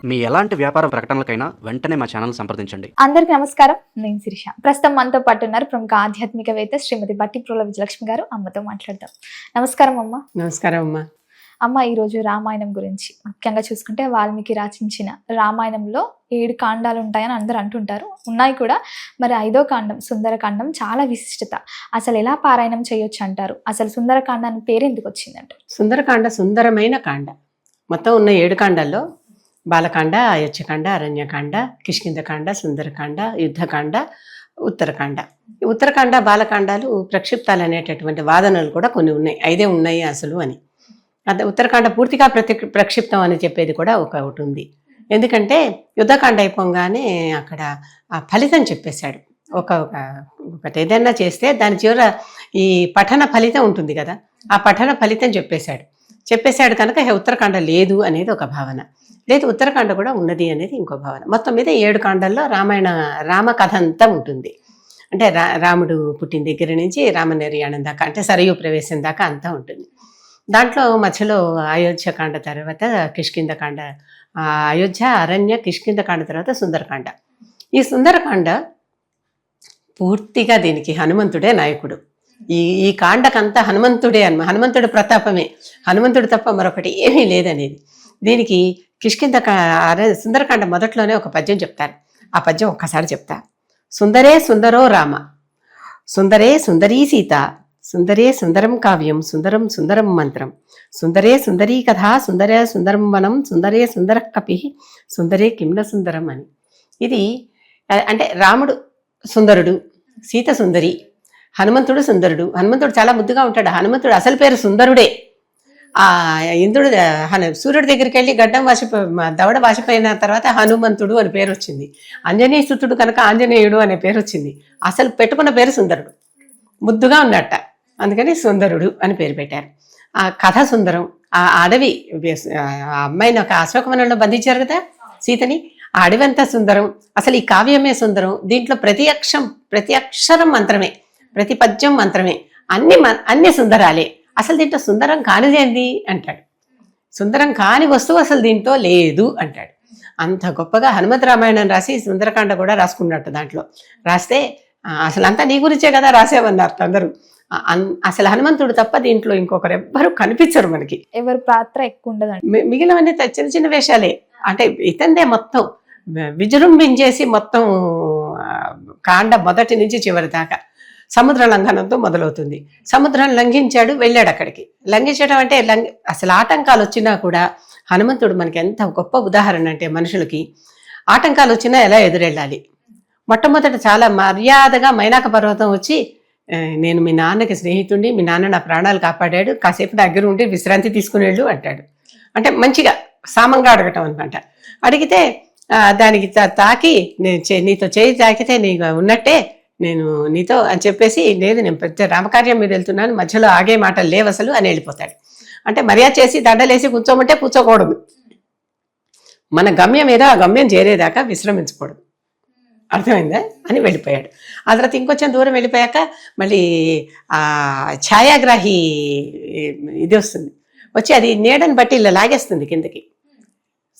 మీ ఎలాంటి వ్యాపార ప్రకటనలకైనా వెంటనే మా ఛానల్ సంప్రదించండి. అందరికీ నమస్కారం. నేను శిరీష. ప్రస్తుతం మనతో పాటు ఉన్నారు ప్రముఖ ఆధ్యాత్మికవేత్త శ్రీమతి బట్టిప్రోల విజయలక్ష్మి గారు. అమ్మతో మాట్లాడదాం. నమస్కారం అమ్మ. నమస్కారం అమ్మ. అమ్మ, ఈరోజు రామాయణం గురించి ముఖ్యంగా చూసుకుంటే వాల్మీకి రచించిన రామాయణంలో 7 కాండాలు ఉంటాయని అందరూ అంటుంటారు, ఉన్నాయి కూడా. మరి 5వ కాండం సుందరకాండం చాలా విశిష్టత. అసలు ఎలా పారాయణం చేయొచ్చు అంటారు? అసలు సుందరకాండానికి పేరు ఎందుకు వచ్చిందంటారు? సుందరకాండ సుందరమైన కాండ. మొత్తం ఉన్న 7 కాండాల్లో బాలకాండ, అయోధ్యకాండ, అరణ్యకాండ, కిష్కింధకాండ, సుందరకాండ, యుద్ధకాండ, ఉత్తరకాండ. ఉత్తరకాండ బాలకాండాలు ప్రక్షిప్తాలు అనేటటువంటి వాదనలు కూడా కొన్ని ఉన్నాయి. 5 ఉన్నాయి అసలు అని. అదే ఉత్తరకాండ పూర్తిగా ప్రక్షిప్తం అని చెప్పేది కూడా ఒకటి ఉంది. ఎందుకంటే యుద్ధకాండ అయిపోగానే అక్కడ ఆ ఫలితం చెప్పేశాడు. ఒకటి ఏదైనా చేస్తే దాని చివర ఈ పఠన ఫలితం ఉంటుంది కదా, ఆ పఠన ఫలితం చెప్పేశాడు కనుక ఉత్తరకాండ లేదు అనేది ఒక భావన. లేదు, ఉత్తరకాండ కూడా ఉన్నది అనేది ఇంకో భావన. మొత్తం మీద 7 కాండాల్లో రామ కథ అంతా ఉంటుంది. అంటే రాముడు పుట్టిన దగ్గర నుంచి రామ నిర్యాణం దాకా, అంటే సరయూ ప్రవేశం దాకా అంతా ఉంటుంది. దాంట్లో మధ్యలో అయోధ్యకాండ తర్వాత కిష్కింధకాండ, అయోధ్య, అరణ్య, కిష్కింధకాండ తర్వాత సుందరకాండ. ఈ సుందరకాండ పూర్తిగా దీనికి హనుమంతుడే నాయకుడు. ఈ కాండకంతా హనుమంతుడే హనుమంతుడి ప్రతాపమే, హనుమంతుడు తప్ప మరొకటి ఏమీ లేదనేది. దీనికి సుందరకాండ మొదట్లోనే ఒక పద్యం చెప్తారు. ఆ పద్యం ఒక్కసారి చెప్తా. సుందరే సుందరో రామ, సుందరే సుందరీ సీత, సుందరే సుందరం కావ్యం, సుందరం సుందరం మంత్రం, సుందరే సుందరీ కథ, సుందరే సుందరం వనం, సుందరే సుందర కపి, సుందరే కిమ్న సుందరం అని. ఇది అంటే రాముడు సుందరుడు, సీత సుందరి, హనుమంతుడు సుందరుడు. హనుమంతుడు చాలా ముద్దుగా ఉంటాడు. హనుమంతుడు అసలు పేరు సుందరుడే. ఆ ఇంద్రుడు సూర్యుడి దగ్గరికి వెళ్ళి గడ్డం దవడ వాసిపోయిన తర్వాత హనుమంతుడు అని పేరు వచ్చింది. ఆంజనేయసుతుడు కనుక ఆంజనేయుడు అనే పేరు వచ్చింది. అసలు పెట్టుకున్న పేరు సుందరుడు, ముద్దుగా ఉన్నట్ట, అందుకని సుందరుడు అని పేరు పెట్టారు. ఆ కథ సుందరం. ఆ అడవి, ఆ అమ్మాయిని ఒక అశోకవనంలో బంధించారు కదా సీతని, ఆ అడవి అంతా సుందరం. అసలు ఈ కావ్యమే సుందరం. దీంట్లో ప్రతి అక్షరం మంత్రమే, ప్రతి పద్యం మంత్రమే, అన్ని సుందరాలే. అసలు దీంట్లో సుందరం కానిదేంది అంటాడు. సుందరం కాని వస్తువు అసలు దీంట్లో లేదు అంటాడు. అంత గొప్పగా హనుమత్ రామాయణం రాసి సుందరకాండ కూడా రాసుకున్నట్టు. దాంట్లో రాస్తే అసలు అంతా నీ గురించే కదా రాసేవన్నారు అందరూ. అసలు హనుమంతుడు తప్ప దీంట్లో ఇంకొకరు ఎవ్వరు కనిపించరు మనకి. ఎవరి పాత్ర ఎక్కువ ఉండదండి. మిగిలినవన్నీ చిన్న చిన్న వేషాలే. అంటే ఇతందే మొత్తం విజృంభించేసి మొత్తం కాండ మొదటి నుంచి చివరి దాకా సముద్ర లంఘనంతో మొదలవుతుంది. సముద్రం లంఘించాడు, వెళ్ళాడు అక్కడికి. లంఘించడం అంటే అసలు ఆటంకాలు వచ్చినా కూడా హనుమంతుడు మనకి ఎంత గొప్ప ఉదాహరణ అంటే, మనుషులకి ఆటంకాలు వచ్చినా ఎలా ఎదురెళ్ళాలి. మొట్టమొదట చాలా మర్యాదగా మైనాక పర్వతం వచ్చి, నేను మీ నాన్నకి స్నేహితుడిని, మీ నాన్న నా ప్రాణాలు కాపాడాడు, కాసేపు దగ్గర ఉండి విశ్రాంతి తీసుకుని వెళ్ళు అంటాడు. అంటే మంచిగా సామంగా అడగటం అనమాట. అడిగితే దానికి తాకి, నీతో చేయి తాకితే నీకు ఉన్నట్టే, నేను నీతో అని చెప్పేసి, లేదు నేను పెద్ద రామకార్యం మీద వెళ్తున్నాను, మధ్యలో ఆగే మాటలు లేవు అసలు అని వెళ్ళిపోతాడు. అంటే మర్యాద చేసి దండలేసి కూర్చోమంటే కూర్చోకూడదు. మన గమ్యం ఏదో ఆ గమ్యం చేరేదాకా విశ్రమించకూడదు. అర్థమైందా అని వెళ్ళిపోయాడు. ఆ తర్వాత ఇంకొంచెం దూరం వెళ్ళిపోయాక మళ్ళీ ఆ ఛాయాగ్రాహి ఇది వస్తుంది, వచ్చి అది నీడని బట్టి ఇలా లాగేస్తుంది కిందకి,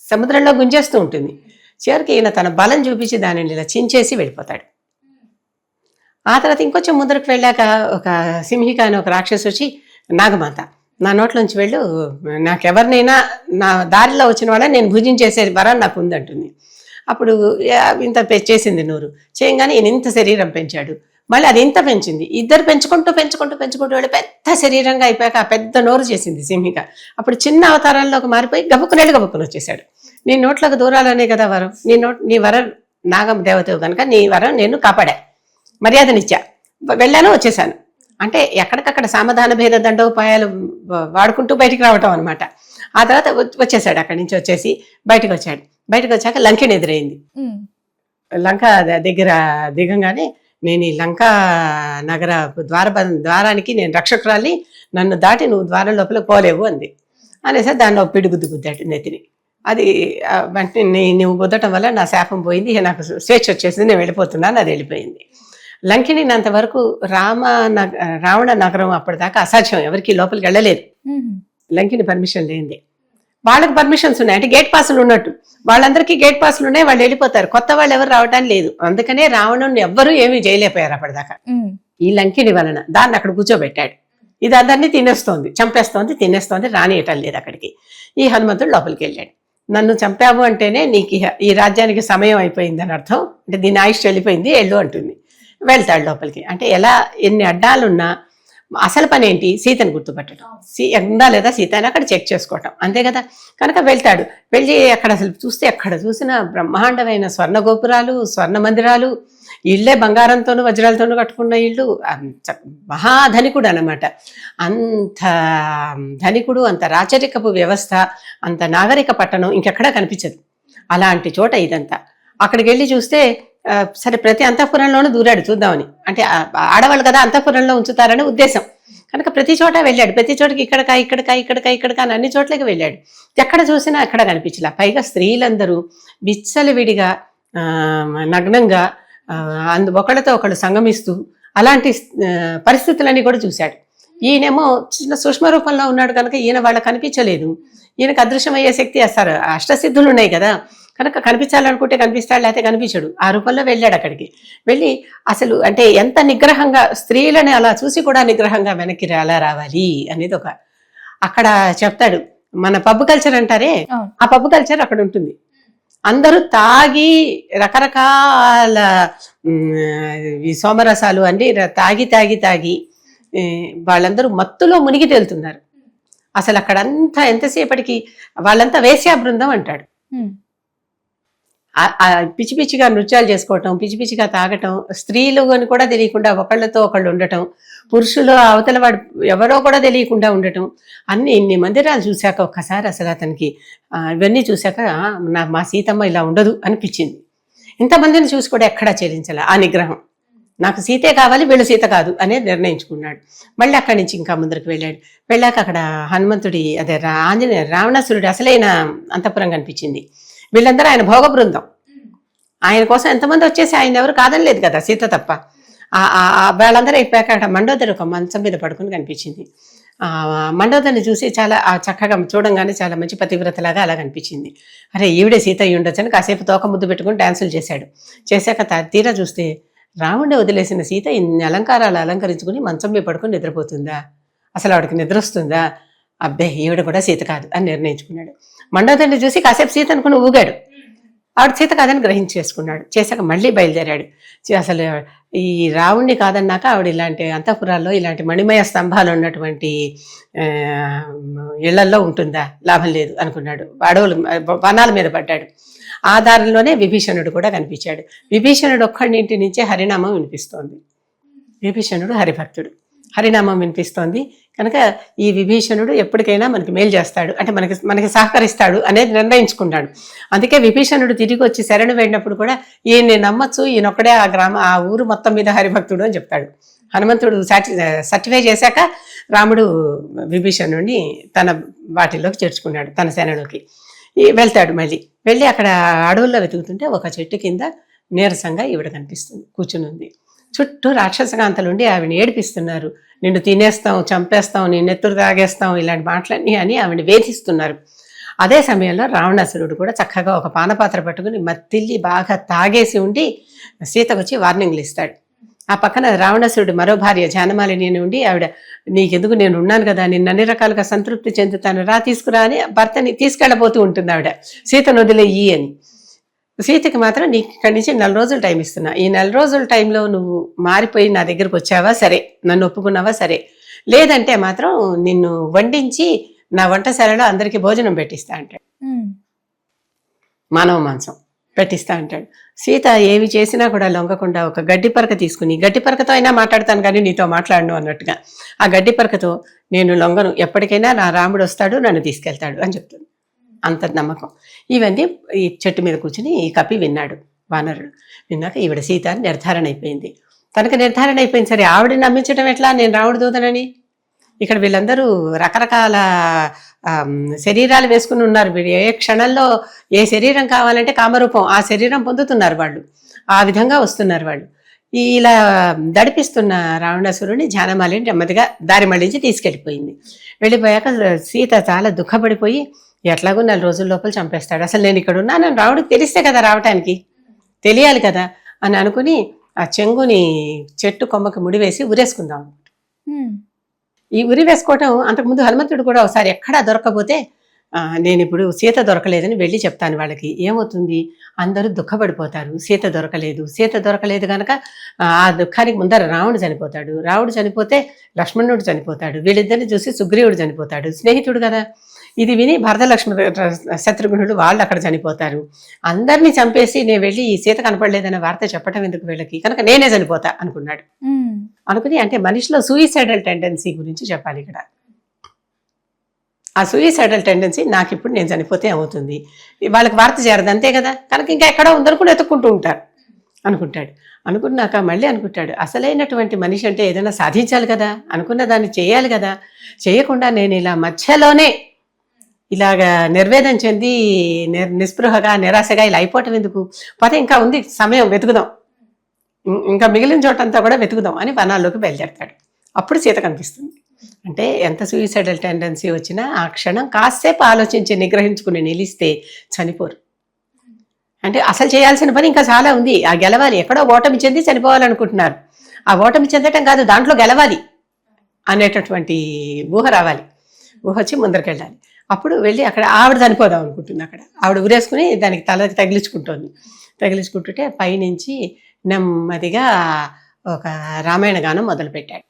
సముద్రంలో గుంజేస్తూ ఉంటుంది. చివరికి ఈయన తన బలం చూపించి దానిని ఇలా చించేసి వెళ్ళిపోతాడు. ఆ తర్వాత ఇంకొంచెం ముందరకు వెళ్ళాక ఒక సింహిక అని ఒక రాక్షసు వచ్చి, నాగమాత నా నోట్లోంచి వెళ్ళు, నాకెవరినైనా నా దారిలో వచ్చిన వాళ్ళని నేను భుజించేసే వరం నాకు ఉందంటుంది. అప్పుడు ఇంత చేసింది నోరు చేయంగానే ఈయన ఇంత శరీరం పెంచాడు. మళ్ళీ అది ఇంత పెంచింది. ఇద్దరు పెంచుకుంటూ వెళ్ళి పెద్ద శరీరంగా అయిపోయాక ఆ పెద్ద నోరు చేసింది సింహిక. అప్పుడు చిన్న అవతారంలోకి మారిపోయి గబుక్కుని వచ్చేసాడు. నీ నోట్లకు దూరాలనే కదా వరం, నీ వరం నాగం దేవతవు కనుక నీ వరం నేను కాపాడా, మర్యాదనిచ్చా, వెళ్ళాను, వచ్చేసాను అంటే ఎక్కడికక్కడ సామధాన భేద దండోపాయాలు వాడుకుంటూ బయటికి రావటం అనమాట. ఆ తర్వాత వచ్చేసాడు. అక్కడి నుంచి వచ్చేసి బయటకు వచ్చాక లంకెని ఎదురైంది. లంక దగ్గర దిగంగానే, నేను ఈ లంకా నగర ద్వారానికి నేను రక్షకురాలి, నన్ను దాటి నువ్వు ద్వారం లోపల పోలేవు అంది. అనేసి దానిలో పిడుగుద్దు గుద్దాడు నెత్తిని. అది వెంటనే నువ్వు గుద్దటం వల్ల నా శాపం పోయింది, నాకు స్వేచ్ఛ వచ్చేసింది, నేను వెళ్ళిపోతున్నాను. అది వెళ్ళిపోయింది. లంకిని అంతవరకు రావణ నగరం అప్పటిదాకా అసాధ్యం, ఎవరికి లోపలికి వెళ్ళలేదు, లంకిని పర్మిషన్ లేనిది. వాళ్ళకి పర్మిషన్స్ ఉన్నాయి, అంటే గేట్ పాసులు ఉన్నట్టు. వాళ్ళందరికీ గేట్ పాసులు ఉన్నాయి, వాళ్ళు వెళ్ళిపోతారు. కొత్త వాళ్ళు ఎవరు రావడానికి లేదు. అందుకనే రావణుని ఎవ్వరూ ఏమీ చేయలేకపోయారు అప్పటిదాకా. ఈ లంకిని వలన దాన్ని అక్కడ కూర్చోబెట్టాడు. ఇది అందరినీ తినేస్తోంది, చంపేస్తోంది, తినేస్తోంది, రానియటం లేదు అక్కడికి. ఈ హనుమంతుడు లోపలికి వెళ్ళాడు. నన్ను చంపావు అంటేనే నీకు ఈ రాజ్యానికి సమయం అయిపోయింది అని అర్థం, అంటే దీని ఆయుష్ వెళ్ళిపోయింది, వెళ్ళు అంటుంది. వెళ్తాడు లోపలికి. అంటే ఎలా ఎన్ని అడ్డాలున్నా అసలు పని ఏంటి? సీతను గుర్తుపట్టడం. ఉందా లేదా సీత అని అక్కడ చెక్ చేసుకోవటం, అంతే కదా. కనుక వెళ్తాడు. వెళ్ళి అక్కడ అసలు చూస్తే ఎక్కడ చూసిన బ్రహ్మాండమైన స్వర్ణ గోపురాలు, స్వర్ణ మందిరాలు, ఇళ్లే బంగారంతోనూ వజ్రాలతోనూ కట్టుకున్న ఇళ్ళు. మహాధనికుడు అన్నమాట. అంత ధనికుడు, అంత రాచరికపు వ్యవస్థ, అంత నాగరిక పట్టణం ఇంకెక్కడా కనిపించదు. అలాంటి చోట ఇదంతా. అక్కడికి వెళ్ళి చూస్తే సరే ప్రతి అంతఃపురంలోనూ దూరాడు చూద్దామని. అంటే ఆడవాళ్ళు కదా అంతఃపురంలో ఉంచుతారనే ఉద్దేశం. కనుక ప్రతి చోట వెళ్ళాడు. ప్రతి చోటకి ఇక్కడికా అని అన్ని చోట్లకి వెళ్ళాడు. ఎక్కడ చూసినా ఎక్కడ కనిపించలే. పైగా స్త్రీలందరూ విచ్చలవిడిగా నగ్నంగా ఒకళ్ళతో ఒకళ్ళు సంగమిస్తూ అలాంటి పరిస్థితులన్నీ కూడా చూశాడు. ఈయనేమో చిన్న సూక్ష్మ రూపంలో ఉన్నాడు కనుక ఈయన వాళ్ళకి కనిపించలేదు. ఈయనకు అదృశ్యమయ్యే శక్తి అస్తారు, అష్టసిద్ధులు ఉన్నాయి కదా, కనుక కనిపించాలనుకుంటే కనిపిస్తాడు, లేకపోతే కనిపించడు. ఆ రూపంలో వెళ్ళాడు అక్కడికి. వెళ్ళి అసలు అంటే ఎంత నిగ్రహంగా, స్త్రీలని అలా చూసి కూడా నిగ్రహంగా వెనక్కి అలా రావాలి అనేది ఒక అక్కడ చెప్తాడు. మన పబ్ కల్చర్ అంటారే, ఆ పబ్ కల్చర్ అక్కడ ఉంటుంది. అందరూ తాగి రకరకాల ఈ సోమరసాలు అన్ని తాగి వాళ్ళందరూ మత్తులో మునిగి తేలుతున్నారు. అసలు అక్కడంతా ఎంతసేపటికి వాళ్ళంతా వేశ్యా బృందం అంటాడు. పిచ్చి పిచ్చిగా నృత్యాలు చేసుకోవటం, పిచ్చి పిచ్చిగా తాగటం, స్త్రీలు అని కూడా తెలియకుండా ఒకళ్ళతో ఒకళ్ళు ఉండటం, పురుషులు అవతల వాడు ఎవరో కూడా తెలియకుండా ఉండటం, ఇన్ని మందిరాలు చూశాక ఒక్కసారి అసలు అతనికి ఇవన్నీ చూశాక మా సీతమ్మ ఇలా ఉండదు అనిపించింది. ఇంతమందిని చూసి కూడా ఎక్కడా చెల్లించాల ఆ నిగ్రహం. నాకు సీతే కావాలి, వీళ్ళు సీత కాదు అనేది నిర్ణయించుకున్నాడు. మళ్ళీ అక్కడి నుంచి ఇంకా ముందరికి వెళ్ళాడు. వెళ్ళాక అక్కడ హనుమంతుడి అదే ఆంజనేయ రావణాసురుడి అసలైన అంతఃపురం కనిపించింది. వీళ్ళందరూ ఆయన భోగ బృందం. ఆయన కోసం ఎంతమంది వచ్చేసి ఆయన ఎవరు కాదనలేదు కదా, సీత తప్ప. వాళ్ళందరూ అయిపోయాక అక్కడ మండోదరి ఒక మంచం మీద పడుకుని కనిపించింది. మండోదరిని చూసి చాలా చక్కగా చూడంగానే చాలా మంచి పతివ్రతలాగా అలా కనిపించింది. అరే ఈవిడే సీత అయ్యి ఉండొచ్చు అని కాసేపు తోక ముద్దు పెట్టుకుని డాన్సులు చేశాడు. చేశాక తీరా చూస్తే రాముడిని వదిలేసిన సీత ఇన్ని అలంకారాలు అలంకరించుకుని మంచం మీద పడుకుని నిద్రపోతుందా? అసలు ఆవిడకి నిద్ర వస్తుందా? అబ్బే ఈవిడ కూడా సీత కాదు అని నిర్ణయించుకున్నాడు. మండోదరిని చూసి కాసేపు సీత అనుకుని ఊగాడు. ఆవిడ సీత కాదని గ్రహించేసుకున్నాడు. చేశాక మళ్ళీ బయలుదేరాడు. అసలు ఈ రావుణ్ణి కాదన్నాక ఆవిడ ఇలాంటి అంతఃపురాల్లో ఇలాంటి మణిమయ స్తంభాలు ఉన్నటువంటి ఇళ్లల్లో ఉంటుందా? లాభం లేదు అనుకున్నాడు. అడవులు వనాల మీద పడ్డాడు. ఆ దారిలోనే విభీషణుడు కూడా కనిపించాడు. విభీషణుడు ఒక్కడింటి నుంచే హరినామం వినిపిస్తోంది. విభీషణుడు హరిభక్తుడు, హరినామం వినిపిస్తోంది కనుక ఈ విభీషణుడు ఎప్పటికైనా మనకి మేలు చేస్తాడు, అంటే మనకి సహకరిస్తాడు అనేది నిర్ణయించుకున్నాడు. అందుకే విభీషణుడు తిరిగి వచ్చి శరణు వెళ్ళినప్పుడు కూడా ఈయన్ని నమ్మచ్చు, ఈయనొక్కడే ఆ ఊరు మొత్తం మీద హరిభక్తుడు అని చెప్తాడు. హనుమంతుడు సర్టిఫై చేశాక రాముడు విభీషణుడిని తన వాటిలోకి చేర్చుకున్నాడు, తన సేనలోకి వెళ్తాడు. మళ్ళీ వెళ్ళి అక్కడ అడవుల్లో వెతుకుతుంటే ఒక చెట్టు కింద నీరసంగా ఈవిడ కనిపిస్తుంది, కూర్చుని ఉంది. చుట్టూ రాక్షసకాంతలుండి ఆవిడని ఏడిపిస్తున్నారు. నిన్ను తినేస్తాం, చంపేస్తాం, నీ నెత్తురు తాగేస్తాం, ఇలాంటి మాటలన్నీ అని ఆవిడ వేధిస్తున్నారు. అదే సమయంలో రావణాసురుడు కూడా చక్కగా ఒక పానపాత్ర పట్టుకుని మత్తిల్లి బాగా తాగేసి ఉండి సీతకు వచ్చి వార్నింగ్లు ఇస్తాడు. ఆ పక్కన రావణాసురుడు మరో భార్య జానమాలిని ఉండి ఆవిడ నీకెందుకు, నేను ఉన్నాను కదా, నిన్ను అన్ని రకాలుగా సంతృప్తి చెందుతాను, తీసుకురా అని భర్తని తీసుకెళ్ళబోతూ ఉంటుంది ఆవిడ. సీతను వదిలేయి అని. సీతకి మాత్రం నీకు ఇక్కడి నుంచి 4 రోజులు టైం ఇస్తున్నా, ఈ 4 రోజుల టైంలో నువ్వు మారిపోయి నా దగ్గరకు వచ్చావా సరే, నన్ను ఒప్పుకున్నావా సరే, లేదంటే మాత్రం నిన్ను వండించి నా వంటశాలలో అందరికీ భోజనం పెట్టిస్తా అంటాడు. మానవ మాంసం పెట్టిస్తా అంటాడు. సీత ఏమి చేసినా కూడా లొంగకుండా ఒక గడ్డి పరక తీసుకుని, గడ్డి పరకతో అయినా మాట్లాడతాను కానీ నీతో మాట్లాడను అన్నట్టుగా ఆ గడ్డి పరకతో నేను లొంగను, ఎప్పటికైనా నా రాముడు వస్తాడు, నన్ను తీసుకెళ్తాడు అని చెప్తుంది. అంత నమ్మకం. ఇవన్నీ ఈ చెట్టు మీద కూర్చుని ఈ కపి విన్నాడు వానరుడు. విన్నాక ఈవిడ సీత అని నిర్ధారణ అయిపోయింది. తనకు నిర్ధారణ అయిపోయింది. సరే ఆవిడని నమ్మించడం ఎట్లా, నేను రాముడు దూతనని. ఇక్కడ వీళ్ళందరూ రకరకాల శరీరాలు వేసుకుని ఉన్నారు. వీడు ఏ క్షణంలో ఏ శరీరం కావాలంటే కామరూపం ఆ శరీరం పొందుతున్నారు వాళ్ళు, ఆ విధంగా వస్తున్నారు వాళ్ళు. ఇలా దడిపిస్తున్న రావణాసురుని జానమాలిని నెమ్మదిగా దారి మళ్ళించి తీసుకెళ్ళిపోయింది. వెళ్ళిపోయాక సీత చాలా దుఃఖపడిపోయి ఎట్లాగో 4 రోజుల లోపల చంపేస్తాడు, అసలు నేను ఇక్కడ ఉన్నానని రాముడికి తెలిస్తే కదా రావటానికి, తెలియాలి కదా అని అనుకుని ఆ చెంగుని చెట్టు కొమ్మకి ముడివేసి ఉరేసుకుందాం. ఈ ఉరి వేసుకోవటం అంతకుముందు హనుమంతుడు కూడా ఒకసారి ఎక్కడా దొరకకపోతే నేను ఇప్పుడు సీత దొరకలేదని వెళ్ళి చెప్తాను వాళ్ళకి, ఏమవుతుంది అందరూ దుఃఖపడిపోతారు, సీత దొరకలేదు కనుక ఆ దుఃఖానికి ముందర రావణుడు చనిపోతాడు, రాముడు చనిపోతే లక్ష్మణుడు చనిపోతాడు, వీళ్ళిద్దరిని చూసి సుగ్రీవుడు చనిపోతాడు, స్నేహితుడు కదా. ఇది విని భరత లక్ష్మణ శత్రుఘ్నుడు వాళ్ళు అక్కడ చనిపోతారు, అందరినీ చంపేసి నేను వెళ్ళి ఈ సీత కనపడలేదనే వార్త చెప్పటం ఎందుకు వీళ్ళకి, కనుక నేనే చనిపోతా అనుకున్నాడు. అనుకుని అంటే మనిషిలో సూయిసైడల్ టెండెన్సీ గురించి చెప్పాలి ఇక్కడ. ఆ సూయిసైడల్ టెండెన్సీ నాకు ఇప్పుడు నేను చనిపోతే అవుతుంది, వాళ్ళకి వార్త చేరదు అంతే కదా, కనుక ఇంకా ఎక్కడో ఉందనుకుని ఎత్తుక్కుంటూ ఉంటారు అనుకుంటాడు. అనుకున్నాక మళ్ళీ అనుకుంటాడు, అసలైనటువంటి మనిషి అంటే ఏదైనా సాధించాలి కదా, అనుకున్న దాన్ని చేయాలి కదా, చేయకుండా నేను ఇలా మధ్యలోనే ఇలాగా నిర్వేదం చెంది నిస్పృహగా నిరాశగా ఇలా అయిపోవటం ఎందుకు, పోతే ఇంకా ఉంది సమయం, వెతుకుదాం, ఇంకా మిగిలిన చోటంతా కూడా వెతుకుదాం అని వనాల్లోకి బయలుదేరతాడు. అప్పుడు సీత కనిపిస్తుంది. అంటే ఎంత సూయిసైడల్ టెండెన్సీ వచ్చినా ఆ క్షణం కాసేపు ఆలోచించి నిగ్రహించుకుని నిలిస్తే చనిపోరు. అంటే అసలు చేయాల్సిన పని ఇంకా చాలా ఉంది, ఆ గెలవాలి, ఎక్కడో ఓటమి చెంది చనిపోవాలనుకుంటున్నారు, ఆ ఓటమి చెందటం కాదు, దాంట్లో గెలవాలి అనేటటువంటి ఊహ రావాలి, ఊహ వచ్చి ముందరికెళ్ళాలి. అప్పుడు వెళ్ళి అక్కడ ఆవిడ చనిపోదాం అనుకుంటుంది, అక్కడ ఆవిడ ఉరేసుకుని దానికి తలకి తగిలించుకుంటుంటే పైనుంచి నెమ్మదిగా ఒక రామాయణ గానం మొదలుపెట్టాడు.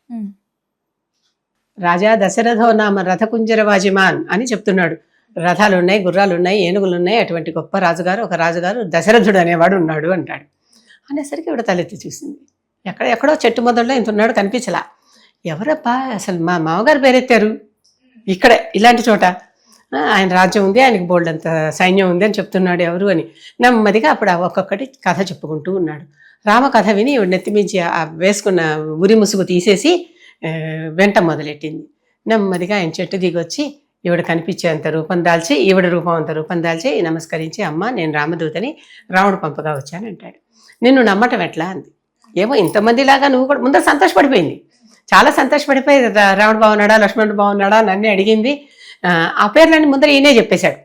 రాజా దశరథో నామ రథకుంజర వాజిమాన్ అని చెప్తున్నాడు. రథాలు ఉన్నాయి, గుర్రాలు ఉన్నాయి, ఏనుగులు ఉన్నాయి, అటువంటి గొప్ప రాజుగారు, ఒక రాజుగారు దశరథుడు అనేవాడు ఉన్నాడు అంటాడు. అనేసరికి ఇవిడ తలెత్తి చూసింది, ఎక్కడో చెట్టు మొదల్లో ఇంత ఉన్నాడు, కనిపించలా. ఎవరబ్బా అసలు మా మామగారు పేరెత్తారు ఇక్కడ ఇలాంటి చోట, ఆయన రాజ్యం ఉంది, ఆయనకి బోల్డ్ అంత సైన్యం ఉంది అని చెప్తున్నాడు ఎవరు అని. నెమ్మదిగా అప్పుడు ఒక్కొక్కటి కథ చెప్పుకుంటూ ఉన్నాడు. రామ కథ విని ఇవిడ నెత్తిమించి వేసుకున్న ఉరి ముసుగు తీసేసి వెంట మొదలెట్టింది. నెమ్మదిగా ఆయన చెట్టు దిగొచ్చి ఈవిడ కనిపించేంత రూపం దాల్చి, ఈవిడ రూపం అంత రూపం దాల్చి నమస్కరించి, అమ్మ నేను రామదూతని, రాముడు పంపగా వచ్చానంటాడు. నిన్ను నమ్మటం ఎట్లా అంది. ఏమో ఇంతమందిలాగా నువ్వు కూడా ముందర సంతోషపడిపోయింది, చాలా సంతోషపడిపోయి రాముడు బాగున్నాడా లక్ష్మణుడు బాగున్నాడా అని అన్నీ అడిగింది. ఆ పేర్లన్నీ ముందర ఈయనే చెప్పేశాడు.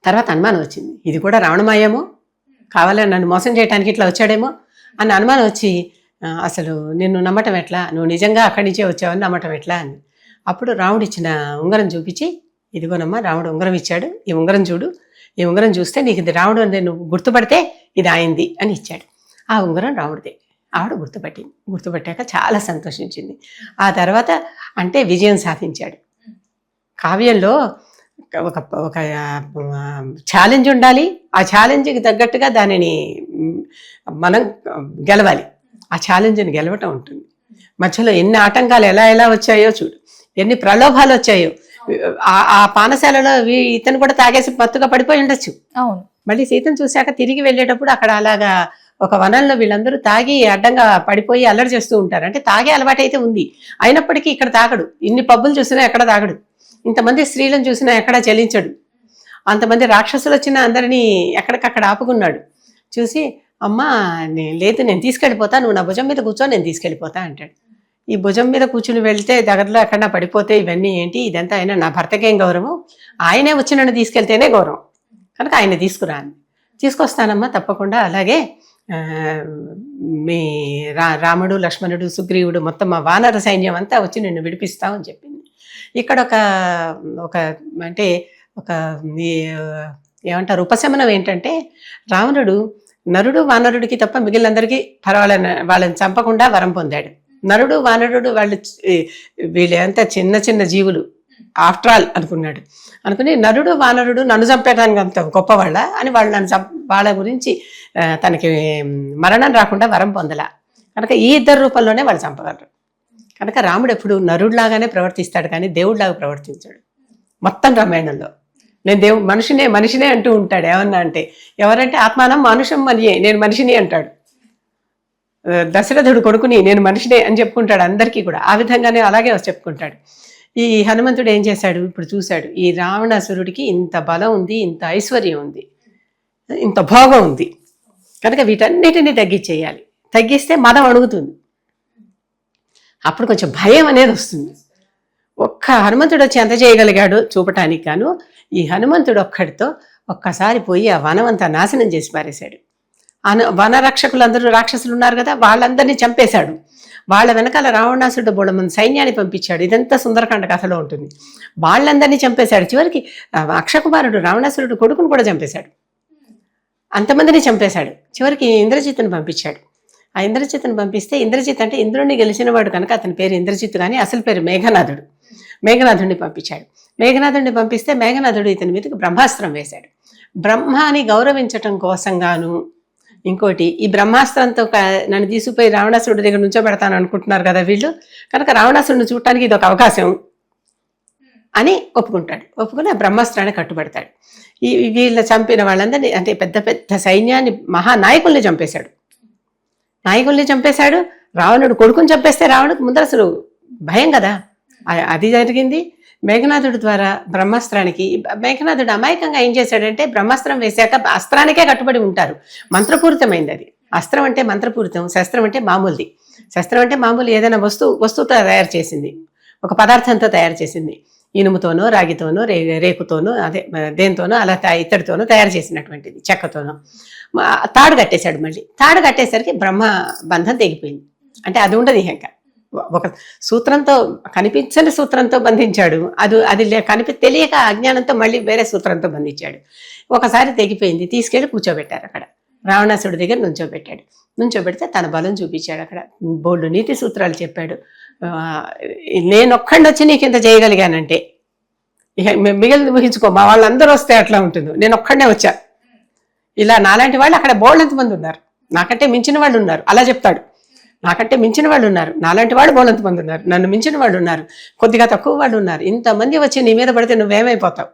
తర్వాత అనుమానం వచ్చింది, ఇది కూడా రావణమాయేమో, కావాలని నన్ను మోసం చేయడానికి ఇట్లా వచ్చాడేమో అన్న అనుమానం వచ్చి, అసలు నిన్ను నమ్మటం ఎట్లా, నువ్వు నిజంగా అక్కడి నుంచే వచ్చావని నమ్మటం ఎట్లా అని. అప్పుడు రాముడు ఇచ్చిన ఉంగరం చూపించి, ఇదిగోనమ్మా రాముడు ఉంగరం ఇచ్చాడు, ఈ ఉంగరం చూడు, ఈ ఉంగరం చూస్తే నీకు ఇది రాముడు అని నువ్వు గుర్తుపడితే ఇది ఆయింది అని ఇచ్చాడు. ఆ ఉంగరం రాముడిదే. ఆవిడ గుర్తుపట్టాక చాలా సంతోషించింది. ఆ తర్వాత అంటే విజయం సాధించాడు. కావ్యంలో ఒక ఒక ఛాలెంజ్ ఉండాలి, ఆ ఛాలెంజ్కి తగ్గట్టుగా దానిని మనం గెలవాలి, ఆ ఛాలెంజ్ని గెలవటం ఉంటుంది. మధ్యలో ఎన్ని ఆటంకాలు ఎలా వచ్చాయో చూడు, ఎన్ని ప్రలోభాలు వచ్చాయో. ఆ పానశాలలో ఇతను కూడా తాగేసి మత్తుగా పడిపోయి ఉండొచ్చు. అవును. మళ్ళీ సీతను చూశాక తిరిగి వెళ్ళేటప్పుడు అక్కడ అలాగా ఒక వనంలో వీళ్ళందరూ తాగి అడ్డంగా పడిపోయి అల్లరి చేస్తూ ఉంటారు. అంటే తాగే అలవాటు అయితే ఉంది, అయినప్పటికీ ఇక్కడ తాగడు. ఇన్ని పబ్బులు చూసినా ఎక్కడ తాగడు, ఇంతమంది స్త్రీలను చూసినా ఎక్కడా చలించడు, అంతమంది రాక్షసులు వచ్చినా అందరినీ ఎక్కడికక్కడ ఆపుకున్నాడు. చూసి అమ్మా లేదు నేను తీసుకెళ్ళిపోతా, నువ్వు నా భుజం మీద కూర్చో, నేను తీసుకెళ్ళిపోతా అంటాడు. ఈ భుజం మీద కూర్చుని వెళ్తే దగ్గరలో ఎక్కడన్నా పడిపోతే ఇవన్నీ ఏంటి, ఇదంతా ఆయన నా భర్తకేం గౌరవం, ఆయనే వచ్చి నన్ను తీసుకెళ్తేనే గౌరవం, కనుక ఆయన తీసుకురా అని. తీసుకొస్తానమ్మా తప్పకుండా, అలాగే మీ రాముడు లక్ష్మణుడు సుగ్రీవుడు మొత్తం మా వానర సైన్యం అంతా వచ్చి నిన్ను విడిపిస్తామని చెప్పింది. ఇక్కడ ఒక అంటే ఒక ఏమంటారు ఉపశమనం ఏంటంటే, రావణుడు నరుడు వానరుడికి తప్ప మిగిలినందరికీ పర్వాలని వాళ్ళని చంపకుండా వరం పొందాడు. నరుడు వానరుడు వీళ్ళు ఎంత చిన్న జీవులు ఆఫ్టర్ ఆల్ అనుకుని నరుడు వానరుడు నన్ను చంపేయడానికి అంత గొప్పవాళ్ళ అని వాళ్ళ గురించి తనకి మరణం రాకుండా వరం పొందలా, కనుక ఈ ఇద్దరు రూపంలోనే వాళ్ళు చంపగలరు. కనుక రాముడు ఎప్పుడు నరుడిలాగానే ప్రవర్తిస్తాడు కానీ దేవుడిలాగా ప్రవర్తించాడు. మొత్తం రామాయణంలో నేను మనిషినే అంటూ ఉంటాడు. ఏమన్నా అంటే ఎవరంటే ఆత్మానం మానుషం మనియే, నేను మనిషిని అంటాడు. దశరథుడు కొడుకుని నేను మనిషినే అని చెప్పుకుంటాడు అందరికీ కూడా, ఆ విధంగానే అలాగే చెప్పుకుంటాడు. ఈ హనుమంతుడు ఏం చేశాడు, ఇప్పుడు చూశాడు ఈ రావణాసురుడికి ఇంత బలం ఉంది, ఇంత ఐశ్వర్యం ఉంది, ఇంత భోగం ఉంది, కనుక వీటన్నిటిని తగ్గించేయాలి. తగ్గిస్తే మదం అణుగుతుంది, అప్పుడు కొంచెం భయం అనేది వస్తుంది. ఒక్క హనుమంతుడు వచ్చి ఎంత చేయగలిగాడు చూపటానికి గాను ఈ హనుమంతుడు ఒక్కడితో ఒక్కసారి పోయి ఆ వనం అంతా నాశనం చేసి పారేశాడు. వన రక్షకులందరూ రాక్షసులు ఉన్నారు కదా, వాళ్ళందరినీ చంపేశాడు. వాళ్ళ వెనకాల రావణాసురుడు బోళమంది సైన్యాన్ని పంపించాడు. ఇదంతా సుందరకాండ కథలో ఉంటుంది. వాళ్ళందరినీ చంపేశాడు. చివరికి అక్షకుమారుడు రావణాసురుడు కొడుకును కూడా చంపేశాడు. అంతమందిని చంపేశాడు. చివరికి ఇంద్రజిత్తును పంపించాడు. ఆ ఇంద్రజిత్తును పంపిస్తే, ఇంద్రజిత్ అంటే ఇంద్రుడిని గెలిచినవాడు కనుక అతని పేరు ఇంద్రజిత్, కానీ అసలు పేరు మేఘనాథుడు. మేఘనాథుడిని పంపించాడు. మేఘనాథుడిని పంపిస్తే మేఘనాథుడు ఇతని మీదకి బ్రహ్మాస్త్రం వేశాడు. బ్రహ్మాని గౌరవించటం కోసంగాను ఇంకోటి, ఈ బ్రహ్మాస్త్రంతో నన్ను తీసుకుపోయి రావణాసురుడి దగ్గర నుంచోబెడతాను అనుకుంటున్నారు కదా వీళ్ళు, కనుక రావణాసురుడిని చూడటానికి ఇది ఒక అవకాశం అని ఒప్పుకుంటాడు. ఒప్పుకుని ఆ బ్రహ్మాస్త్రాన్ని కట్టుబడతాడు. వీళ్ళ చంపిన వాళ్ళందరినీ, అంటే పెద్ద పెద్ద సైన్యాన్ని, మహానాయకుల్ని చంపేశాడు. నాయకుల్ని చంపేశాడు. రావణుడు కొడుకుని చంపేస్తే రావణుడికి ముందర అసలు భయం కదా, అది జరిగింది. మేఘనాథుడి ద్వారా బ్రహ్మాస్త్రానికి, మేఘనాథుడు అమాయకంగా ఏం చేశాడంటే, బ్రహ్మాస్త్రం వేశాక అస్త్రానికే కట్టుబడి ఉంటారు. మంత్రపూరితమైంది అది. అస్త్రం అంటే మంత్రపూరితం, శస్త్రం అంటే మామూలుది. శస్త్రం అంటే మామూలు ఏదైనా వస్తువుతో తయారు చేసింది, ఒక పదార్థంతో తయారు చేసింది. ఇనుముతోనో, రాగితోనో, రేకుతోనో, అదే దేనితోనో, అలా ఇత్తడితోనో తయారు చేసినటువంటిది, చెక్కతోనో. తాడు కట్టేశాడు. మళ్ళీ తాడు కట్టేసరికి బ్రహ్మ బంధం తెగిపోయింది. అంటే అది ఉండదు ఇంకా. ఒక సూత్రంతో, కనిపించని సూత్రంతో బంధించాడు. అది తెలియక అజ్ఞానంతో మళ్ళీ వేరే సూత్రంతో బంధించాడు. ఒకసారి తెగిపోయింది. తీసుకెళ్లి కూర్చోబెట్టారు అక్కడ. రావణాసుడి దగ్గర నుంచోబెట్టాడు. నుంచోబెడితే తన బలం చూపించాడు. అక్కడ బోల్డు నీతి సూత్రాలు చెప్పాడు. నేనొక్కడిని వచ్చి నీకు ఇంత చేయగలిగానంటే, ఇక మిగిలిన ఊహించుకో, మా వాళ్ళందరూ వస్తే అట్లా ఉంటుంది. నేను ఒక్కడనే వచ్చా. ఇలా నాలాంటి వాళ్ళు అక్కడ బోల్డంత మంది ఉన్నారు, నాకంటే మించిన వాళ్ళు ఉన్నారు. అలా చెప్తాడు. నాకంటే మించిన వాళ్ళు ఉన్నారు, నాలాంటి వాళ్ళు బోలంత మంది ఉన్నారు, నన్ను మించిన వాళ్ళు ఉన్నారు, కొద్దిగా తక్కువ వాళ్ళు ఉన్నారు. ఇంతమంది వచ్చి నీ మీద పడితే నువ్వేమైపోతావు,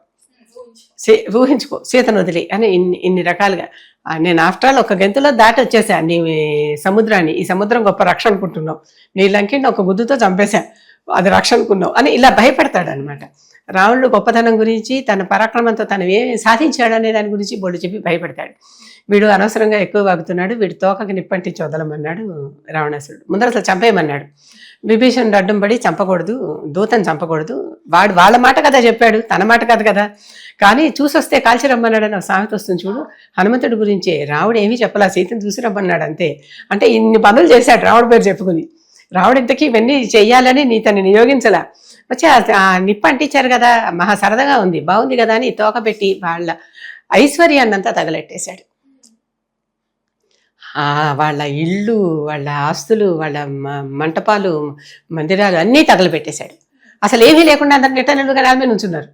ఊహించుకో, సీతను వదిలి అని ఇన్ని రకాలుగా. నేను ఆఫ్టర్ ఆల్ ఒక గంతులో దాటి వచ్చేసా నీ సముద్రాన్ని. ఈ సముద్రం గొప్ప రక్ష అనుకుంటున్నావు, నీ లంకిని ఒక గుద్దుతో చంపేశా, అది రక్ష అనుకున్నావు అని ఇలా భయపడతాడు అనమాట. రావణుడు గొప్పతనం గురించి, తన పరాక్రమంతో తను ఏమి సాధించాడు అనే దాని గురించి బోళ్ళు చెప్పి భయపడతాడు. వీడు అనవసరంగా ఎక్కువ వాగుతున్నాడు, వీడి తోకకి నిప్పంటించి వదలమన్నాడు రావణాసురుడు. ముందర అసలు చంపేయమన్నాడు. విభీషణుడు అడ్డం పడి చంపకూడదు, దూతను చంపకూడదు. వాళ్ళ మాట కదా చెప్పాడు, తన మాట కాదు కదా. కానీ చూసొస్తే కాల్చి రమ్మన్నాడని ఒక సామెత వస్తుంది చూడు. హనుమంతుడి గురించే రావుడు ఏమీ చెప్పలా, సీతను చూసి రమ్మన్నాడు అంతే. అంటే ఇన్ని పనులు చేశాడు రావుడి పేరు చెప్పుకుని. రావుడు ఇంతకీ ఇవన్నీ చెయ్యాలని తను నియోగించలా. వచ్చి ఆ నిప్పు అంటించారు కదా, మహా సరదాగా ఉంది, బాగుంది కదా అని తోక పెట్టి వాళ్ళ ఐశ్వర్యాన్నంతా తగలెట్టేశాడు. వాళ్ళ ఇళ్ళు, వాళ్ళ ఆస్తులు, వాళ్ళ మంటపాలు, మందిరాలు అన్నీ తగలబెట్టేశాడు. అసలు ఏమీ లేకుండా అందరు నిట్టనులుగా నేల మీద నుంచున్నారు.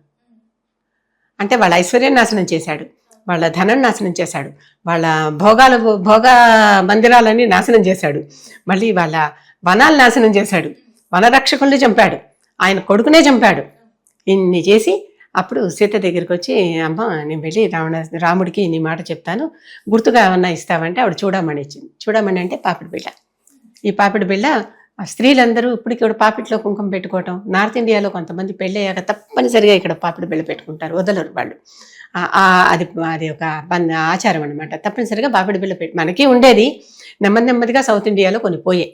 అంటే వాళ్ళ ఐశ్వర్యం నాశనం చేశాడు, వాళ్ళ ధనం నాశనం చేశాడు, వాళ్ళ భోగ మందిరాలన్నీ నాశనం చేశాడు, మళ్ళీ వాళ్ళ వనాలు నాశనం చేశాడు, వనరక్షకుల్ని చంపాడు, ఆయన కొడుకునే చంపాడు. ఇన్ని చేసి అప్పుడు సీత దగ్గరికి వచ్చి, అమ్మ నేను వెళ్ళి రాముడికి నీ మాట చెప్తాను, గుర్తుగా ఏమన్నా ఇస్తావంటే ఆవిడ చూడమని ఇచ్చింది. చూడమని అంటే పాపిడి బిళ్ళ. ఈ పాపిడి బిళ్ళ స్త్రీలందరూ ఇప్పటికి పాపిట్లో కుంకుమ పెట్టుకోవటం. నార్త్ ఇండియాలో కొంతమంది పెళ్ళయ్యాక తప్పనిసరిగా ఇక్కడ పాపిడి బిళ్ళ పెట్టుకుంటారు, వదలరు వాళ్ళు. అది ఒక ఆచారం అనమాట. తప్పనిసరిగా పాపిడి బిళ్ళ మనకి ఉండేది. నెమ్మదిగా సౌత్ ఇండియాలో కొన్ని పోయాయి,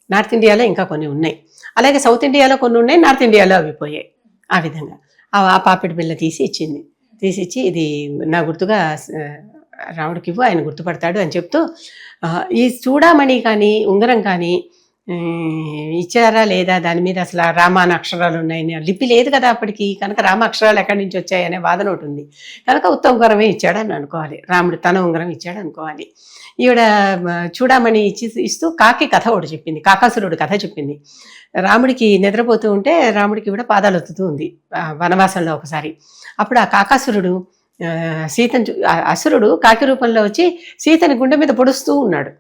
నార్త్ ఇండియాలో ఇంకా కొన్ని ఉన్నాయి. అలాగే సౌత్ ఇండియాలో కొన్ని ఉన్నాయి, నార్త్ ఇండియాలో అవి పోయాయి. ఆ విధంగా ఆ పాపిడి బిళ్ళ తీసిచ్చి ఇది నా గుర్తుగా రాముడికి ఇవ్వు, ఆయన గుర్తుపడతాడు అని చెప్తూ, ఈ చూడామణి కానీ ఉంగరం కానీ ఇచ్చారా లేదా, దాని మీద అసలు రామాన అక్షరాలు ఉన్నాయని, లిపి లేదు కదా అప్పటికి, కనుక రామ అక్షరాలు ఎక్కడి నుంచి వచ్చాయనే వాదన ఒకటి ఉంది. కనుక ఉత్త ఉంగరమే ఇచ్చాడని అనుకోవాలి, రాముడు తన ఉంగరం ఇచ్చాడు అనుకోవాలి. ఈవిడ చూడమని ఇస్తూ కాకి కథ ఒకటి చెప్పింది, కాకాసురుడు కథ చెప్పింది. రాముడికి నిద్రపోతూ ఉంటే రాముడికి కూడా పాదాలు ఒత్తుతూ ఉంది వనవాసంలో ఒకసారి. అప్పుడు ఆ కాకాసురుడు సీతను అసురుడు కాకి రూపంలో వచ్చి సీతని గుండె మీద పొడుస్తూ ఉన్నాడు.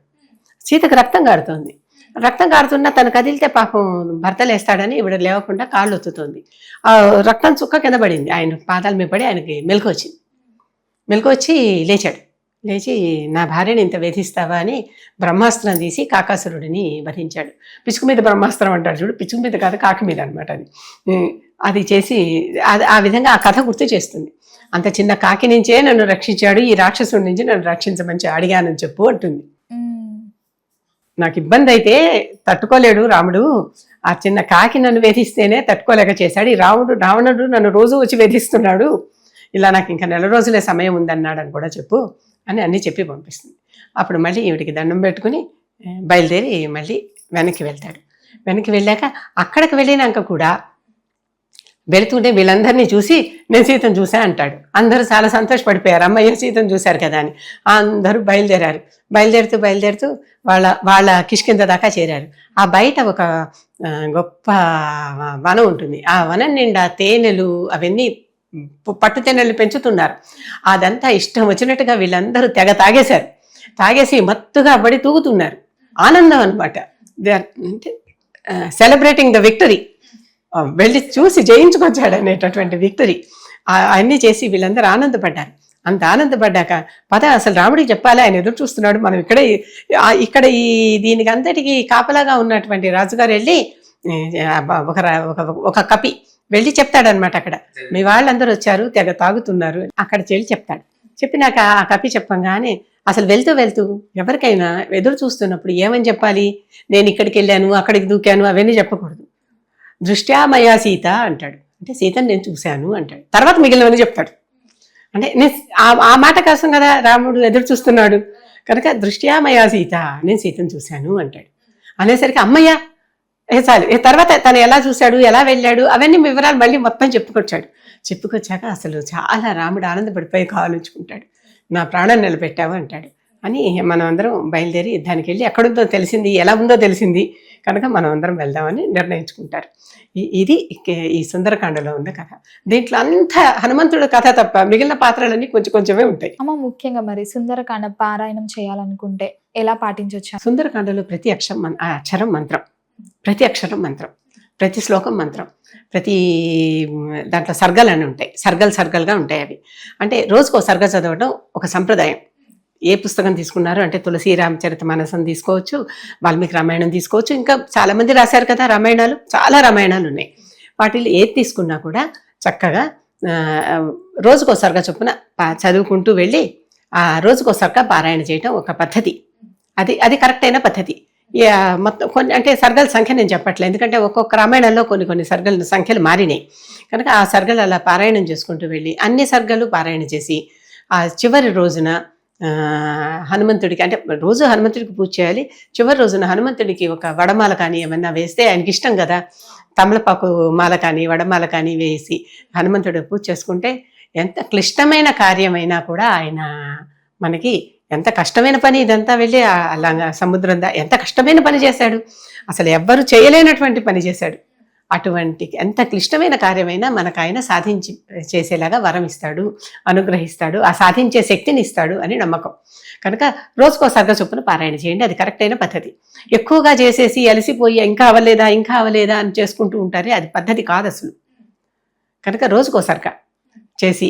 సీతకు రక్తం కారుతోంది. రక్తం కారుతున్నా తను కదిలితే పాపం భర్త లేస్తాడని ఇవిడ లేవకుండా కాళ్ళు ఒత్తుతోంది. ఆ రక్తం చుక్క కింద పడింది, ఆయన పాదాల మీద పడి ఆయనకి మెలకు వచ్చింది. మెలకు వచ్చి లేచాడు. లేచి నా భార్యని ఇంత వేధిస్తావా అని బ్రహ్మాస్త్రం తీసి కాకాసురుడిని వధించాడు. పిచ్చుకు మీద బ్రహ్మాస్త్రం అంటాడు చూడు, పిచ్చుకు మీద కాదు కాకి మీద అనమాట. అది చేసి ఆ విధంగా ఆ కథ గుర్తు చేస్తుంది. అంత చిన్న కాకి నుంచే నన్ను రక్షించాడు, ఈ రాక్షసుడి నుంచి నన్ను రక్షించమని అడిగానని చెప్పు అంటుంది. నాకు ఇబ్బంది అయితే తట్టుకోలేడు రాముడు, ఆ చిన్న కాకి నన్ను వేధిస్తేనే తట్టుకోలేక చేశాడు. ఈ రావణుడు నన్ను రోజు వచ్చి వేధిస్తున్నాడు, ఇలా నాకు ఇంకా 4 రోజులే సమయం ఉందన్నాడు అని కూడా చెప్పు అని అన్నీ చెప్పి పంపిస్తుంది. అప్పుడు మళ్ళీ ఈవిడికి దండం పెట్టుకుని బయలుదేరి మళ్ళీ వెనక్కి వెళ్తాడు. వెనక్కి వెళ్ళాక అక్కడికి వెళ్ళినాక కూడా వెళుతుంటే వీళ్ళందరినీ చూసి నేను సీతను చూసా అంటాడు. అందరూ చాలా సంతోషపడిపోయారు, అమ్మయ్య సీతను చూశారు కదా అని. అందరూ బయలుదేరారు. బయలుదేరుతూ వాళ్ళ కిష్కింద దాకా చేరారు. ఆ బయట ఒక గొప్ప వనం ఉంటుంది. ఆ వనం నిండా తేనెలు అవన్నీ పట్టు తేనెలు పెంచుతున్నారు. అదంతా ఇష్టం వచ్చినట్టుగా వీళ్ళందరూ తెగ తాగేశారు. తాగేసి మత్తుగా పడి తూగుతున్నారు. ఆనందం అనమాట. They are celebrating the victory. వెళ్ళి చూసి జయించుకొచ్చాడు అనేటటువంటి విక్టరీ. అన్నీ చేసి వీళ్ళందరూ ఆనందపడ్డారు. అంత ఆనందపడ్డాక పద అసలు రాముడికి చెప్పాలి, ఆయన ఎదురు చూస్తున్నాడు, మనం ఇక్కడ ఈ దీనికి అంతటికి కాపలాగా ఉన్నటువంటి రాజుగారు వెళ్ళి ఒక కపి వెళ్ళి చెప్తాడనమాట. అక్కడ మీ వాళ్ళందరూ వచ్చారు, తెగ తాగుతున్నారు, అక్కడ చెల్లి చెప్తాడు. చెప్పినాక ఆ కపి చెప్పంగానే అసలు వెళ్తూ ఎవరికైనా ఎదురు చూస్తున్నప్పుడు ఏమని చెప్పాలి? నేను ఇక్కడికి వెళ్ళాను, అక్కడికి దూకాను అవన్నీ చెప్పకూడదు. దృష్ట్యా మయా సీత అంటాడు. అంటే సీతను నేను చూశాను అంటాడు. తర్వాత మిగిలినవన్నీ చెప్తాడు. అంటే ఆ మాట కోసం కదా రాముడు ఎదురు చూస్తున్నాడు కనుక దృష్ట్యా మయా సీత, నేను సీతను చూశాను అంటాడు. అనేసరికి అమ్మయ్య చాలు. తర్వాత తను ఎలా చూశాడు, ఎలా వెళ్ళాడు అవన్నీ వివరాలు మళ్ళీ మొత్తం చెప్పుకొచ్చాక అసలు చాలా రాముడు ఆనందపడిపోయి కావాలించుకుంటాడు. నా ప్రాణం నిలబెట్టావు అంటాడు. అని మనం అందరం బయలుదేరి యుద్ధానికి వెళ్ళి ఎక్కడుందో తెలిసింది, ఎలా ఉందో తెలిసింది కనుక మనం అందరం వెళ్దామని నిర్ణయించుకుంటారు. ఇది ఈ సుందరకాండలో ఉన్న కథ. దీంట్లో అంతా హనుమంతుడు కథ తప్ప మిగిలిన పాత్రలన్నీ కొంచెమే ఉంటాయి. అమ్మ, ముఖ్యంగా మరి సుందరకాండ పారాయణం చేయాలనుకుంటే ఎలా పాటించవచ్చు? సుందరకాండలో ప్రతి అక్షరం మంత్రం, ప్రతి అక్షరం మంత్రం, ప్రతి శ్లోకం మంత్రం, ప్రతి దాంట్లో సర్గలు అని ఉంటాయి. సర్గలుగా ఉంటాయి అవి. అంటే రోజుకో సర్గ చదవడం ఒక సంప్రదాయం. ఏ పుస్తకం తీసుకున్నారు అంటే తులసి రామచరితమానసం తీసుకోవచ్చు, వాల్మీకి రామాయణం తీసుకోవచ్చు, ఇంకా చాలామంది రాశారు కదా రామాయణాలు, చాలా రామాయణాలు ఉన్నాయి. వాటిల్లో ఏది తీసుకున్నా కూడా చక్కగా రోజుకో సర్గ చొప్పున చదువుకుంటూ వెళ్ళి ఆ రోజుకో సర్గ పారాయణ చేయటం ఒక పద్ధతి. అది కరెక్ట్ అయిన పద్ధతి. మొత్తం కొన్ని అంటే సర్గల సంఖ్య నేను చెప్పట్లేదు, ఎందుకంటే ఒక్కొక్క రామాయణంలో కొన్ని సర్గల సంఖ్యలు మారినాయి కనుక ఆ సర్గలు అలా పారాయణం చేసుకుంటూ వెళ్ళి అన్ని సర్గలు పారాయణ చేసి ఆ చివరి రోజున హనుమంతుడికి అంటే రోజు హనుమంతుడికి పూజ చేయాలి. చివరి రోజున హనుమంతుడికి ఒక వడమాల కానీ ఏమన్నా వేస్తే ఆయనకి ఇష్టం కదా, తమలపాకు మాల కానీ వడమాల కానీ వేసి హనుమంతుడి పూజ చేసుకుంటే ఎంత క్లిష్టమైన కార్యమైనా కూడా ఆయన మనకి ఎంత కష్టమైన పని ఇదంతా వెళ్ళి అలా సముద్రం ఎంత కష్టమైన పని చేశాడు, అసలు ఎవ్వరు చేయలేనటువంటి పని చేశాడు. అటువంటి ఎంత క్లిష్టమైన కార్యమైనా మనకు ఆయన చేసేలాగా వరం ఇస్తాడు, అనుగ్రహిస్తాడు, ఆ సాధించే శక్తిని ఇస్తాడు అని నమ్మకం. కనుక రోజుకో సర్గ చొప్పున పారాయణ చేయండి, అది కరెక్ట్ అయిన పద్ధతి. ఎక్కువగా చేసేసి అలసిపోయి ఇంకా అవ్వలేదా అని చేసుకుంటూ ఉంటారే, అది పద్ధతి కాదు అసలు. కనుక రోజుకో సర్గ చేసి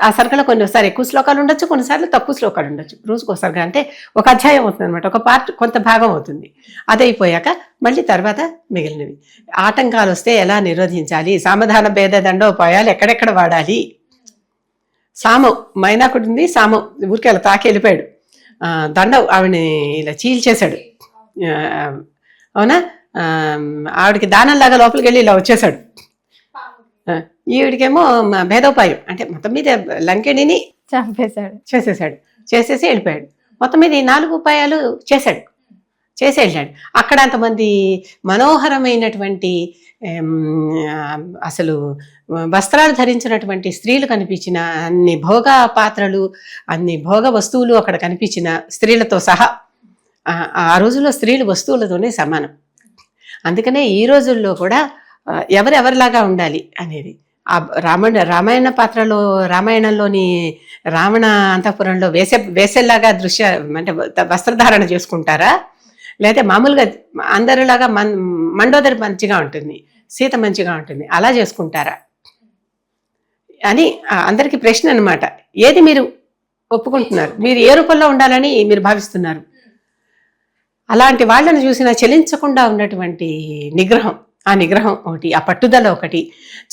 ఆ సర్గలో కొన్నిసారి ఎక్కువ శ్లోకాలు ఉండొచ్చు, కొన్నిసార్లు తక్కువ శ్లోకాలు ఉండొచ్చు. రోజుకో సర్గ అంటే ఒక అధ్యాయం అవుతుంది అనమాట, ఒక పార్ట్ కొంత భాగం అవుతుంది. అదైపోయాక మళ్ళీ తర్వాత మిగిలినవి. ఆటంకాలు వస్తే ఎలా నిరోధించాలి, సామధాన భేద దండోపాయాలు ఎక్కడెక్కడ వాడాలి. సామం మైనాకుడింది, సామం ఊరికి అలా తాకి వెళ్ళిపోయాడు, దండం ఆవిడని ఇలా చీల్చేశాడు. అవునా, ఆవిడకి దానంలాగా లోపలికి వెళ్ళి ఇలా వచ్చేసాడు. ఈవిడికేమో భేదోపాయం అంటే మొత్తం మీద లంకెణిని చేసేసి వెళ్ళిపోయాడు. మొత్తం మీద 4 ఉపాయాలు చేసి వెళ్ళాడు. అక్కడ అంతమంది మనోహరమైనటువంటి అసలు వస్త్రాలు ధరించినటువంటి స్త్రీలు కనిపించిన, అన్ని భోగ పాత్రలు, అన్ని భోగ వస్తువులు అక్కడ కనిపించిన స్త్రీలతో సహా. ఆ రోజుల్లో స్త్రీలు వస్తువులతోనే సమానం. అందుకనే ఈ రోజుల్లో కూడా ఎవరెవరిలాగా ఉండాలి అనేది ఆ రామాయణ పాత్రలో, రామాయణంలోని రావణ అంతఃపురంలో వేసేలాగా అంటే వస్త్రధారణ చేసుకుంటారా, లేదా మామూలుగా అందరిలాగా మండోదరి మంచిగా ఉంటుంది, సీత మంచిగా ఉంటుంది, అలా చేసుకుంటారా అని అందరికీ ప్రశ్న అనమాట. ఏది మీరు ఒప్పుకుంటున్నారు, మీరు ఏ రూపంలో ఉండాలని మీరు భావిస్తున్నారు? అలాంటి వాళ్ళని చూసినా చలించకుండా ఉన్నటువంటి నిగ్రహం, ఆ నిగ్రహం ఒకటి, ఆ పట్టుదల ఒకటి.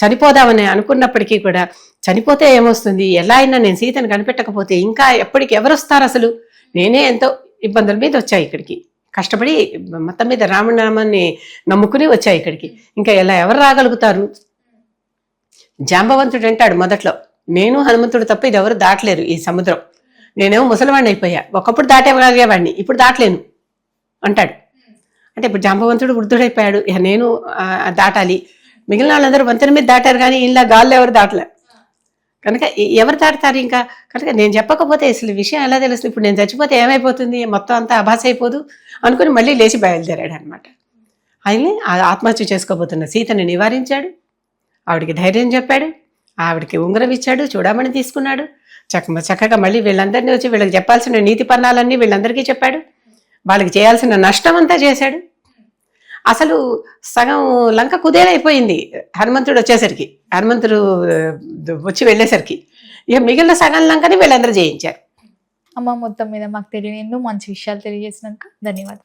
చనిపోదామని అనుకున్నప్పటికీ కూడా చనిపోతే ఏమొస్తుంది, ఎలా అయినా నేను సీతను కనిపెట్టకపోతే ఇంకా ఎవరు వస్తారు, అసలు నేనే ఎంతో ఇబ్బందుల మీద వచ్చాయి ఇక్కడికి, కష్టపడి మొత్తం మీద రామనామాన్ని నమ్ముకుని వచ్చాయి ఇక్కడికి. ఇంకా ఎలా ఎవరు రాగలుగుతారు? జాంబవంతుడు అంటాడు మొదట్లో, నేను హనుమంతుడు తప్ప ఇది ఎవరు దాటలేరు ఈ సముద్రం, నేనేమో ముసలివాడిని అయిపోయా, ఒకప్పుడు దాటేవాడిని ఇప్పుడు దాటలేను అంటాడు. అంటే ఇప్పుడు జాంబవంతుడు వృద్ధుడైపోయాడు, ఇక నేను దాటాలి. మిగిలిన వాళ్ళందరూ వంతెన మీద దాటారు కానీ ఇలా గాల్లో ఎవరు దాటలే కనుక ఎవరు దాటుతారు ఇంకా? కనుక నేను చెప్పకపోతే అసలు విషయం ఎలా తెలుస్తుంది? ఇప్పుడు నేను చచ్చిపోతే ఏమైపోతుంది, మొత్తం అంతా అభాస అయిపోదు అనుకుని మళ్ళీ లేచి బయలుదేరాడు అనమాట. ఆయన ఆత్మహత్య చేసుకోబోతున్న సీతని నివారించాడు, ఆవిడికి ధైర్యం చెప్పాడు, ఆవిడకి ఉంగరం ఇచ్చాడు, చూడమని తీసుకున్నాడు. చక్కగా మళ్ళీ వీళ్ళందరినీ వచ్చి వీళ్ళకి చెప్పాల్సిన నీతి పన్నాలన్నీ వీళ్ళందరికీ చెప్పాడు, వాళ్ళకి చేయాల్సిన నష్టం అంతా చేశాడు. అసలు సగం లంక కుదేలైపోయింది హనుమంతుడు వచ్చేసరికి, హనుమంతుడు వచ్చి వెళ్ళేసరికి. ఇక మిగిలిన సగం లంకని వీళ్ళందరూ జయించారు. అమ్మ మొత్తం మీద మాకు తెలియని ఎన్నో మంచి విషయాలు తెలియజేసినాక ధన్యవాదాలు.